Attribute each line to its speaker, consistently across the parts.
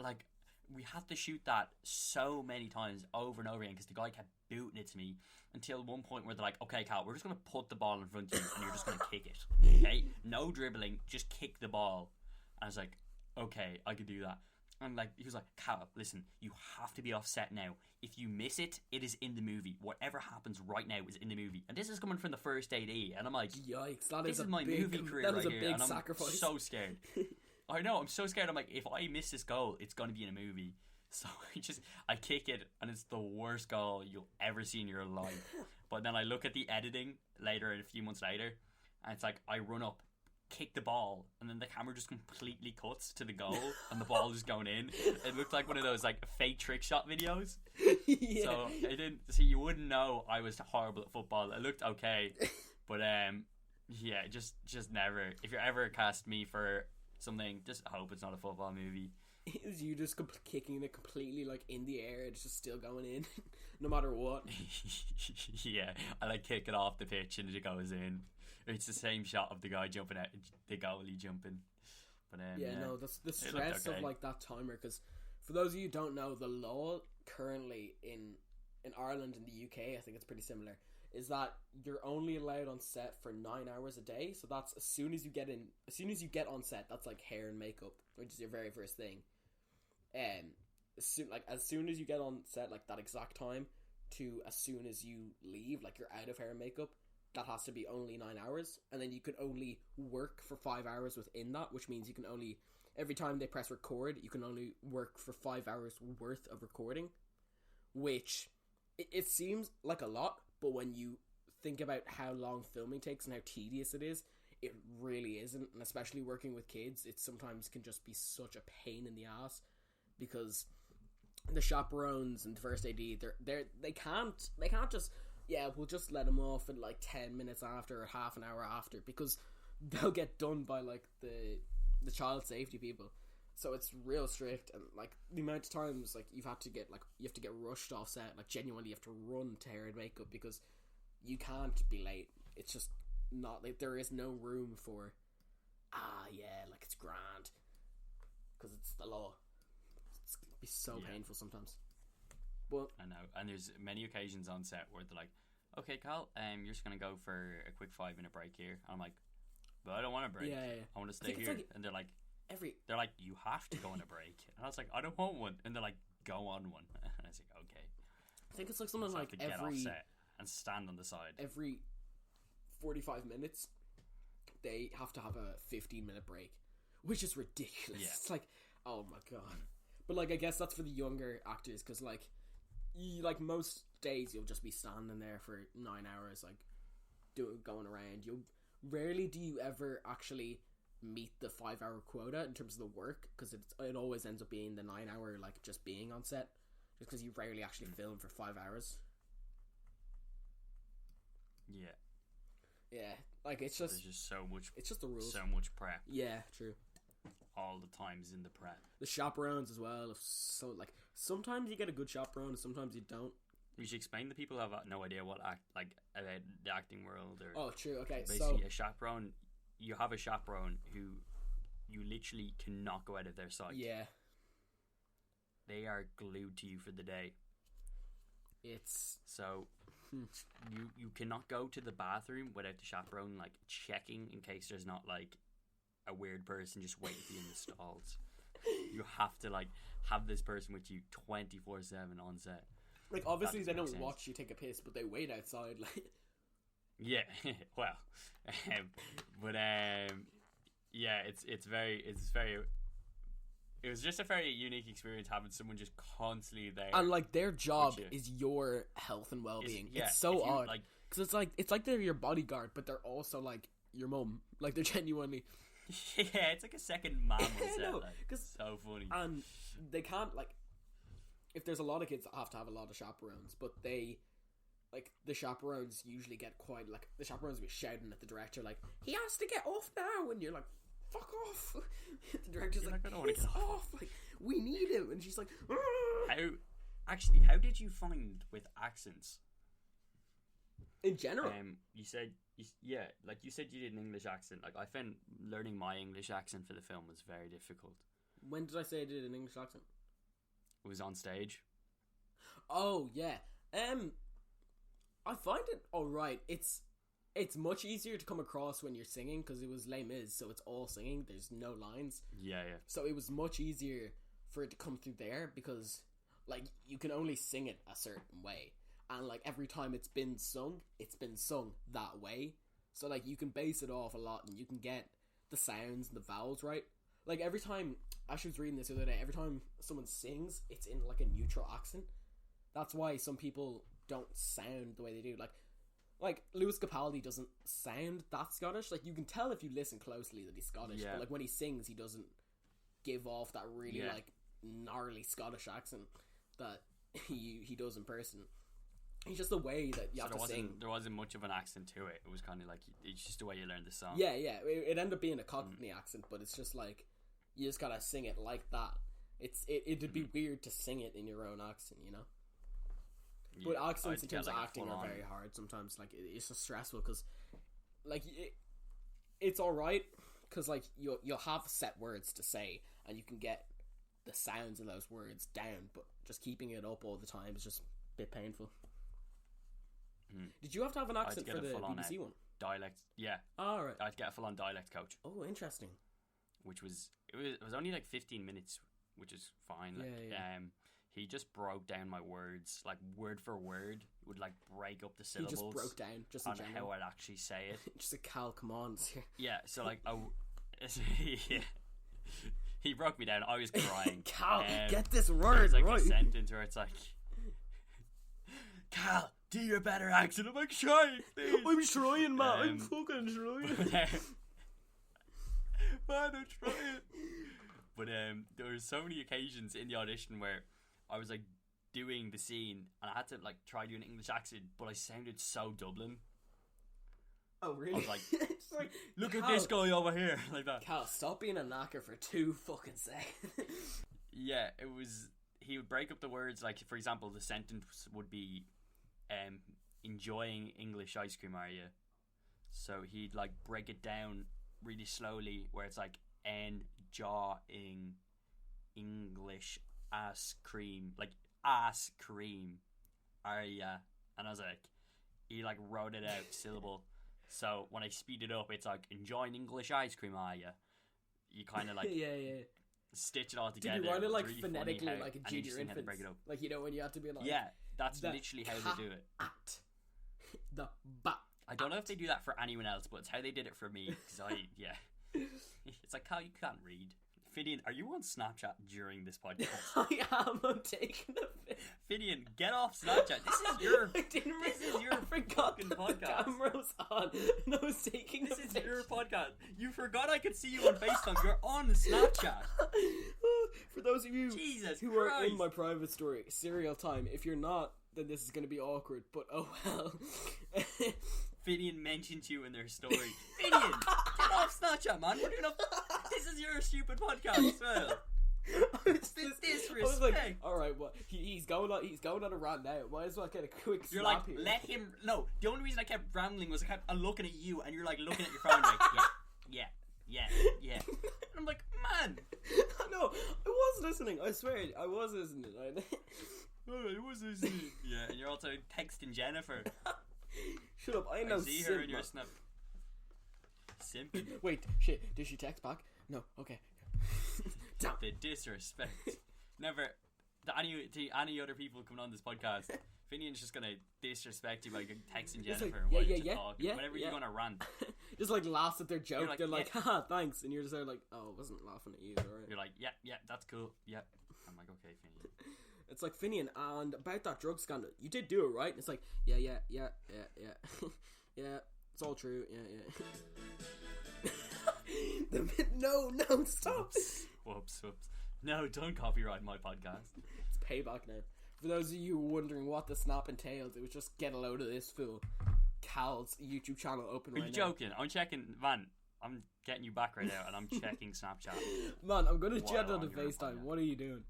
Speaker 1: like we had to shoot that so many times over and over again because the guy kept booting it to me until one point where they're like, okay, Cal, we're just going to put the ball in front of you and you're just going to kick it. Okay? No dribbling, just kick the ball. And I was like, okay, I could do that. And like he was like, Cal, listen, you have to be offset now. If you miss it, it is in the movie. Whatever happens right now is in the movie. And this is coming from the first AD. And I'm like,
Speaker 2: yikes,
Speaker 1: this is my movie career
Speaker 2: that
Speaker 1: right
Speaker 2: is a
Speaker 1: here.
Speaker 2: big
Speaker 1: And I'm
Speaker 2: sacrifice.
Speaker 1: so scared. I know, I'm so scared. I'm like, if I miss this goal, it's going to be in a movie. So I kick it, and it's the worst goal you'll ever see in your life. But then I look at the editing later, a few months later, and it's like, I run up, kick the ball, and then the camera just completely cuts to the goal, and the ball is going in. It looked like one of those, like, fake trick shot videos.
Speaker 2: Yeah.
Speaker 1: So I didn't see. You wouldn't know I was horrible at football. It looked okay, but yeah, just never. If you're ever cast me for something, just hope it's not a football movie.
Speaker 2: Is you just kicking it completely like in the air? It's just still going in, no matter what.
Speaker 1: Yeah, I like kick it off the pitch and it goes in. It's the same shot of the guy jumping out, the goalie jumping. But
Speaker 2: yeah, no, that's the stress of like that timer. Because for those of you who don't know, the law currently in Ireland and the UK, I think it's pretty similar, is that you're only allowed on set for 9 hours a day. So that's as soon as you get on set, that's like hair and makeup, which is your very first thing. As soon as you get on set, like that exact time to as soon as you leave, like you're out of hair and makeup, that has to be only 9 hours. And then you can only work for 5 hours within that, which means you can only, every time they press record, you can only work for 5 hours worth of recording, which it seems like a lot, but when you think about how long filming takes and how tedious it is, it really isn't. And especially working with kids, it sometimes can just be such a pain in the ass, because the chaperones and the first AD, they can't just, yeah, we'll just let them off in like 10 minutes after or half an hour after, because they'll get done by like the child safety people. So it's real strict, and like the amount of times like you have to get rushed off set, like genuinely you have to run to hair and makeup because you can't be late. It's just not, like, there is no room for yeah, like it's grand, because it's the law. It's gonna be so painful sometimes. But
Speaker 1: I know, and there's many occasions on set where they're like, okay, Carl, you're just gonna go for a quick 5-minute break here. And I'm like, but I don't want a break.
Speaker 2: Yeah.
Speaker 1: I want to stay here. Like, and they're like, you have to go on a break. And I was like, I don't want one. And they're like, go on one. And I was like, okay.
Speaker 2: I think it's like something like
Speaker 1: get off set and stand on the side.
Speaker 2: Every 45 minutes, they have to have a 15-minute break, which is ridiculous. Yeah. It's like, oh my god. But like, I guess that's for the younger actors, because like, most days you'll just be standing there for 9 hours, like going around. Rarely do you ever actually meet the 5-hour quota in terms of the work, because it always ends up being the 9 hour, like just being on set, just because you rarely actually film for 5 hours. Yeah, like it's just,
Speaker 1: there's just so much,
Speaker 2: it's just the rules,
Speaker 1: so much prep.
Speaker 2: Yeah, true.
Speaker 1: All the times in the prep.
Speaker 2: The chaperones as well. So like, sometimes you get a good chaperone and sometimes you don't.
Speaker 1: You should explain to people who have no idea what the acting world, or
Speaker 2: oh, true. Okay,
Speaker 1: basically a chaperone. You have a chaperone who you literally cannot go out of their sight.
Speaker 2: Yeah,
Speaker 1: they are glued to you for the day.
Speaker 2: It's
Speaker 1: so you cannot go to the bathroom without the chaperone like checking in case there's not like a weird person just waiting for you in the stalls. You have to like have this person with you 24/7 on set.
Speaker 2: Like, obviously they don't watch you take a piss, but they wait outside. Like,
Speaker 1: yeah, well, but yeah, it's very. It was just a very unique experience having someone just constantly there,
Speaker 2: and like their job is your health and well-being. It's so odd, because it's like they're your bodyguard, but they're also like your mum. Like, they're genuinely.
Speaker 1: Yeah, it's like a second mom on set. Like, so funny,
Speaker 2: and they can't, like, if there's a lot of kids that have to have a lot of chaperones, but they, like, the chaperones usually get quite, like, the chaperones will be shouting at the director, like, he has to get off now, and you're like, fuck off. The director's like, piss off, like, we need him, and she's like,
Speaker 1: how did you find with accents
Speaker 2: in general?
Speaker 1: You said you said you did an English accent. Like, I found learning my English accent for the film was very difficult.
Speaker 2: When did I say I did an English accent?
Speaker 1: It was on stage.
Speaker 2: Oh yeah. I find it alright. It's much easier to come across when you're singing because it was Les Mis, so it's all singing. There's no lines.
Speaker 1: Yeah.
Speaker 2: So it was much easier for it to come through there because, like, you can only sing it a certain way, and like every time it's been sung that way. So like you can base it off a lot, and you can get the sounds and the vowels right. Like every time, I was reading this the other day, every time someone sings, it's in like a neutral accent. That's why some people don't sound the way they do. Like Lewis Capaldi doesn't sound that Scottish. Like you can tell if you listen closely that he's Scottish, but like when he sings, he doesn't give off that really like gnarly Scottish accent that he does in person. It's just the way that you have to sing.
Speaker 1: There wasn't much of an accent to it. It was kind of like it's just the way you learn the song.
Speaker 2: Yeah. It ended up being a Cockney accent, but it's just like you just gotta sing it like that. It'd be weird to sing it in your own accent, you know. But accents in terms of acting are very hard sometimes. Like it's just stressful because, like, it's all right because like you'll have set words to say and you can get the sounds of those words down, but just keeping it up all the time is just a bit painful. Did you have to have an accent for the BBC one?
Speaker 1: Dialect, yeah.
Speaker 2: Oh, right.
Speaker 1: I had to get a full-on dialect coach.
Speaker 2: Oh, interesting.
Speaker 1: Which was it was only like 15 minutes, which is fine. Like, he just broke down my words, like word for word. He would like break up the syllables.
Speaker 2: He just broke down, just
Speaker 1: on how I'd actually say it.
Speaker 2: Just a Cal, come on.
Speaker 1: Yeah, so like, yeah. He broke me down. I was crying.
Speaker 2: Cal, get this word
Speaker 1: like
Speaker 2: right.
Speaker 1: A sentence where it's like, Cal, do your better accent. I'm like, trying, please.
Speaker 2: I'm trying, man. I'm fucking trying.
Speaker 1: Man, I'm trying. But there were so many occasions in the audition where I was like doing the scene and I had to like try doing an English accent, but I sounded so Dublin.
Speaker 2: Oh really?
Speaker 1: I was like, look at this guy over here, like that.
Speaker 2: Cal, stop being a knacker for 2 fucking seconds.
Speaker 1: Yeah, it was. He would break up the words. Like for example, the sentence would be, enjoying English ice cream, are you? So he'd like break it down really slowly, where it's like enjoying English ass cream, like ass cream, are ya? And I was like, he like wrote it out syllable. So when I speed it up, it's like enjoying English ice cream, are ya? You kind of like stitch it all together.
Speaker 2: Did you write it like
Speaker 1: really
Speaker 2: phonetically, like a junior infant? Like, you know, when you have to be like,
Speaker 1: yeah, that's literally how they do it.
Speaker 2: At the bat.
Speaker 1: I don't know if they do that for anyone else, but it's how they did it for me. Because it's like, Cal, you can't read. Finian, are you on Snapchat during this podcast?
Speaker 2: I am. I'm taking a
Speaker 1: Finian, get off Snapchat. This is your fucking podcast.
Speaker 2: The camera was on, and I was taking.
Speaker 1: This is your podcast. You forgot I could see you on FaceTime. You're on Snapchat.
Speaker 2: For those of you who
Speaker 1: Christ.
Speaker 2: are in my private story, serial time. If you're not, then this is going to be awkward. But oh well.
Speaker 1: Finian mentioned you in their story. Finian, get off Snapchat, man. We're doing this is your stupid podcast as well. It's disrespect.
Speaker 2: I was like, all right, well, he's going on a rant now. Might as well get a quick
Speaker 1: You're
Speaker 2: snap
Speaker 1: like,
Speaker 2: here.
Speaker 1: let him. No, the only reason I kept rambling was I kept looking at you, and you're like looking at your phone, like, yeah. And I'm like, man.
Speaker 2: No, I was listening. I swear, I was listening.
Speaker 1: I was listening. Yeah, and you're also texting Jennifer.
Speaker 2: Shut up! I know.
Speaker 1: I see her in your snap. Simping.
Speaker 2: Wait, shit. Did she text back? No. Okay.
Speaker 1: Damn. The disrespect. Never. To any other people coming on this podcast, Finian's just gonna disrespect you by texting Jennifer
Speaker 2: like,
Speaker 1: and talk. Whenever you're gonna rant,
Speaker 2: just like laughs at their joke.
Speaker 1: Like,
Speaker 2: they're like, haha, thanks, and you're just there like, oh, I wasn't laughing at you. Alright.
Speaker 1: You're like, yeah, that's cool. Yeah. I'm like, okay, Finian.
Speaker 2: It's like, Finian, and about that drug scandal, you did do it, right? And it's like, yeah. Yeah, it's all true. Yeah. No, stop.
Speaker 1: Whoops. No, don't copyright my podcast.
Speaker 2: It's payback now. For those of you wondering what the snap entails, it was just get a load of this fool. Cal's YouTube channel open right now.
Speaker 1: Are you joking? I'm checking, man. I'm getting you back right now, and I'm checking Snapchat.
Speaker 2: Man, I'm gonna jet on the FaceTime. What are you doing?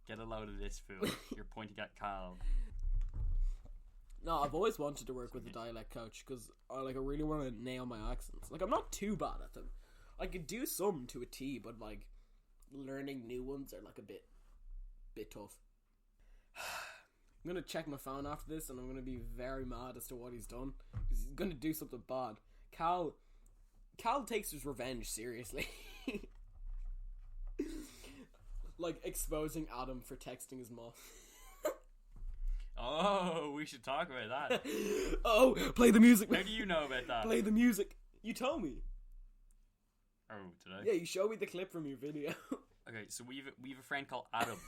Speaker 1: Get a load of this fool. You're pointing at Cal.
Speaker 2: No, I've always wanted to work with a dialect coach because I really want to nail my accents. Like, I'm not too bad at them. I could do some to a T, but learning new ones are like a bit tough. I'm gonna check my phone after this, and I'm gonna be very mad as to what he's done, because he's gonna do something bad. Cal takes his revenge seriously. Like exposing Adam for texting his mom.
Speaker 1: Oh, we should talk about that.
Speaker 2: Oh, play the music.
Speaker 1: How do you know about that?
Speaker 2: Play the music. You told me.
Speaker 1: Oh, today?
Speaker 2: Yeah, you showed me the clip from your video.
Speaker 1: Okay, so we've a friend called Adam.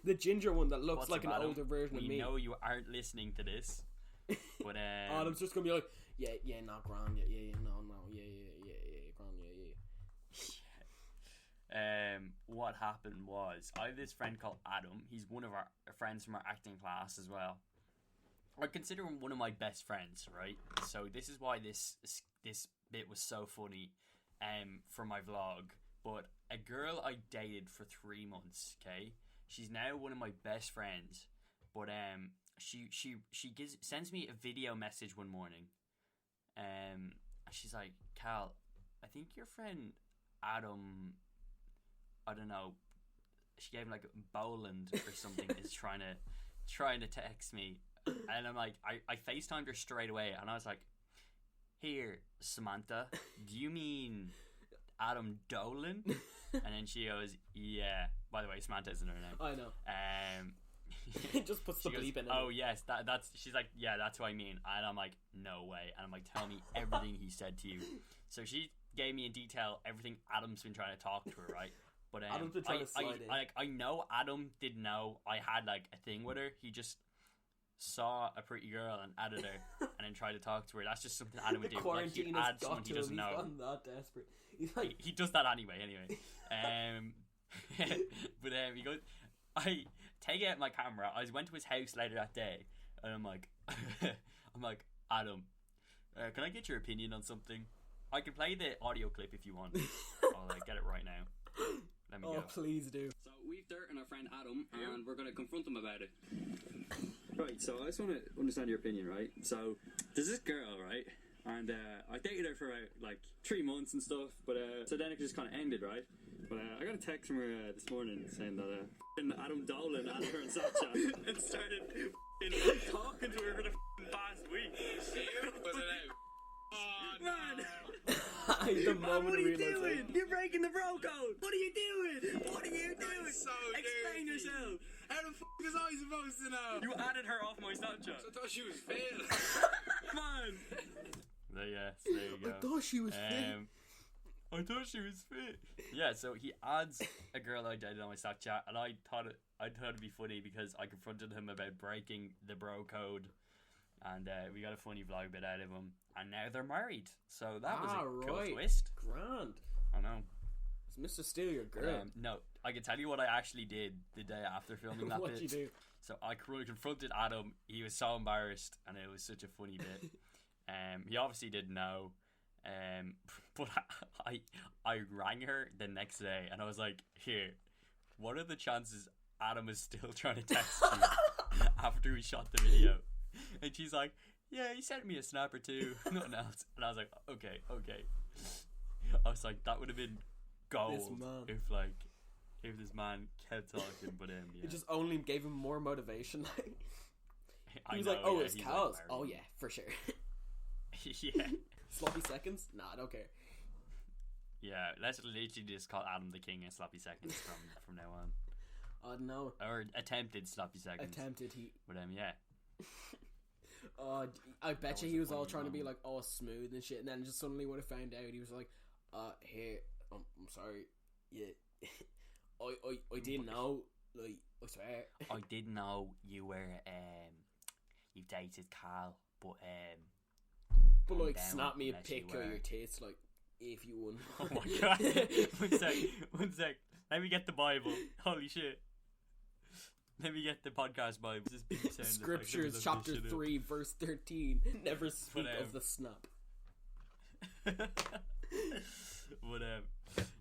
Speaker 2: The ginger one that looks
Speaker 1: What's
Speaker 2: like
Speaker 1: up,
Speaker 2: an
Speaker 1: Adam?
Speaker 2: older version of me.
Speaker 1: We know you aren't listening to this, but
Speaker 2: Adam's just gonna be like, yeah, not grand, yeah, no, yeah, grand, yeah.
Speaker 1: What happened was, I have this friend called Adam. He's one of our friends from our acting class as well. I consider him one of my best friends, right? So this is why this bit was so funny, for my vlog. But a girl I dated for 3 months, okay? She's now one of my best friends. But she sends me a video message one morning. She's like, Cal, I think your friend Adam, I don't know, she gave him like Boland or something, is trying to text me. And I'm like, I FaceTimed her straight away, and I was like, here, Samantha, do you mean Adam Dolan? And then she goes, yeah. By the way, Samantha isn't her name.
Speaker 2: I know. It just puts the bleep in it.
Speaker 1: Oh yes, that's. She's like, yeah, that's what I mean. And I'm like, no way. And I'm like, tell me everything he said to you. So she gave me in detail everything Adam's been trying to talk to her, right? But
Speaker 2: Adam's been trying to slide in.
Speaker 1: I know Adam didn't know I had like a thing with her. He just saw a pretty girl and added her, and then tried to talk to her. That's just something Adam would do. Like, he'd add someone he doesn't know.
Speaker 2: He's gotten that desperate. He's like,
Speaker 1: he does that anyway. But he goes, I take out my camera. I went to his house later that day, and I'm like, Adam, can I get your opinion on something? I can play the audio clip if you want. I'll get it right now. Let me go.
Speaker 2: Please do.
Speaker 1: So we've Dirt and our friend Adam, and we're going to confront him about it. Right, so I just want to understand your opinion, right? So there's this girl, right? And I dated her for like 3 months and stuff, but so then it just kind of ended, right? But I got a text from her this morning saying that Adam Dolan added her on Snapchat and started talking to her for the past week. Was it out? Oh, man!
Speaker 2: The moment
Speaker 1: what are you doing? You're breaking the bro code! What are you doing? What are you doing?
Speaker 3: So
Speaker 1: explain
Speaker 3: dirty.
Speaker 1: yourself!
Speaker 3: How the f*** was I supposed to know?
Speaker 1: You added her off my Snapchat.
Speaker 3: I thought she was fail.
Speaker 1: Man! There you go.
Speaker 2: I thought she was fit.
Speaker 1: I thought she was fit. Yeah, so he adds a girl I dated on my Snapchat, and I thought it'd be funny because I confronted him about breaking the bro code, and we got a funny vlog bit out of him, and now they're married. So that was a cool twist.
Speaker 2: Grand.
Speaker 1: I know.
Speaker 2: It's Mr. Steal Your Girl.
Speaker 1: No, I can tell you what I actually did the day after filming that
Speaker 2: What'd
Speaker 1: bit.
Speaker 2: you do?
Speaker 1: So I confronted Adam. He was so embarrassed, and it was such a funny bit. He obviously didn't know. But I rang her the next day, and I was like, here, what are the chances Adam is still trying to text you after we shot the video? And she's like, yeah, he sent me a snap or two, nothing else. And I was like, okay. I was like, that would have been gold if this man kept talking. But yeah.
Speaker 2: It just only gave him more motivation. He was
Speaker 1: know,
Speaker 2: like, oh,
Speaker 1: yeah,
Speaker 2: it's
Speaker 1: he's
Speaker 2: cows.
Speaker 1: like,
Speaker 2: Oh yeah, for sure.
Speaker 1: Yeah.
Speaker 2: Sloppy seconds? Nah, I don't care.
Speaker 1: Yeah, let's literally just call Adam the king of sloppy seconds from now on.
Speaker 2: Oh no.
Speaker 1: Or attempted sloppy seconds. But yeah.
Speaker 2: I bet you
Speaker 1: was
Speaker 2: he
Speaker 1: a
Speaker 2: was all
Speaker 1: funny
Speaker 2: trying to be
Speaker 1: moment.
Speaker 2: like, oh, smooth and shit, and then just suddenly when I found out, he was like, here, I'm sorry, yeah, I didn't know, like, I swear.
Speaker 1: I didn't know you were you dated Carl, but
Speaker 2: like,
Speaker 1: down
Speaker 2: snap me a
Speaker 1: unless you
Speaker 2: pic of
Speaker 1: were.
Speaker 2: your tits, like, if you won.
Speaker 1: Oh my god. One sec. Let me get the Bible. Holy shit. Let me get the podcast Bible. This beep sound
Speaker 2: Scriptures,
Speaker 1: effect.
Speaker 2: chapter 3, verse 13. Never speak of the snap.
Speaker 1: But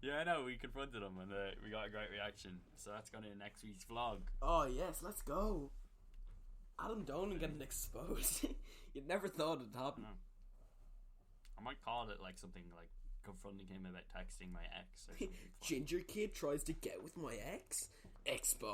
Speaker 1: yeah, I know, we confronted him and we got a great reaction. So that's going in next week's vlog.
Speaker 2: Oh yes, let's go. Adam Dolan getting exposed. You'd never thought it'd happen.
Speaker 1: I might call it like something like confronting him about texting my ex or something.
Speaker 2: Ginger kid tries to get with my ex. Expo.